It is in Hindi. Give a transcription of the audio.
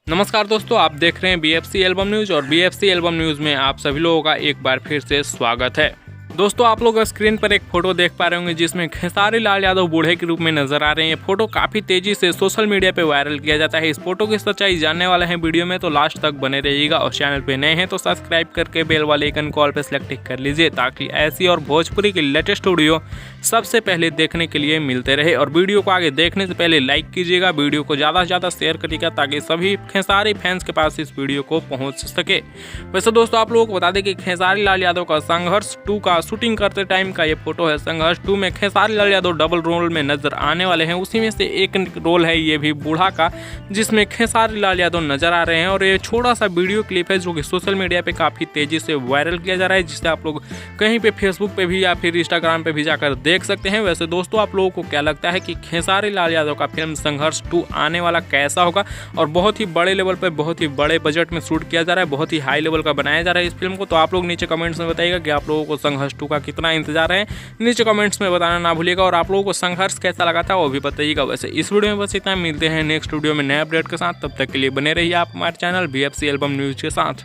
नमस्कार दोस्तों, आप देख रहे हैं बीएफसी एल्बम न्यूज़ और बीएफसी एल्बम न्यूज़ में आप सभी लोगों का एक बार फिर से स्वागत है। दोस्तों, आप लोग स्क्रीन पर एक फोटो देख पा रहे होंगे जिसमें खेसारी लाल यादव बूढ़े के रूप में नजर आ रहे हैं। ये फोटो काफी तेजी से सोशल मीडिया पे वायरल किया जाता है। इस फोटो की सच्चाई जानने वाले हैं वीडियो में, तो लास्ट तक बने रहिएगा और चैनल पे नए हैं तो सब्सक्राइब करके बेल वाले आइकन कॉल पे सिलेक्ट कर लीजिए ताकि ऐसी और भोजपुरी की लेटेस्ट वीडियो सबसे पहले देखने के लिए मिलते रहे। और वीडियो को आगे देखने से पहले लाइक कीजिएगा, वीडियो को ज़्यादा से ज़्यादा शेयर करिएगा ताकि सभी खेसारी फैंस के पास इस वीडियो को पहुंच सके। वैसे दोस्तों, आप लोगों को बता दें कि खेसारी लाल यादव का संघर्ष 2 का शूटिंग करते टाइम का ये फोटो है। संघर्ष 2 में खेसारी लाल यादव डबल रोल में नजर आने वाले हैं। उसी में से एक रोल है ये भी बूढ़ा का, जिसमें खेसारी लाल यादव नजर आ रहे हैं। और ये छोटा सा वीडियो क्लिप है जो कि सोशल मीडिया पे काफ़ी तेजी से वायरल किया जा रहा है, जिसे आप लोग कहीं पे फेसबुक पे भी या फिर इंस्टाग्राम पे भी जाकर देख सकते हैं। वैसे दोस्तों, आप लोगों को क्या लगता है कि खेसारी लाल यादव का फिल्म संघर्ष 2 आने वाला कैसा होगा? और बहुत ही बड़े लेवल पर, बहुत ही बड़े बजट में शूट किया जा रहा है, बहुत ही हाई लेवल का बनाया जा रहा है इस फिल्म को। तो आप लोग नीचे कमेंट्स में बताइएगा कि आप लोगों को संघर्ष 2 का कितना इंतजार है। नीचे कमेंट्स में बताना ना भूलिएगा। और आप लोगों को संघर्ष कैसा लगा था वो भी बताइएगा। वैसे इस वीडियो में बस इतना, मिलते हैं नेक्स्ट वीडियो में नए अपडेट के साथ। तब तक के लिए बने रहिए आप हमारे चैनल बीएफसी एल्बम न्यूज़ के साथ।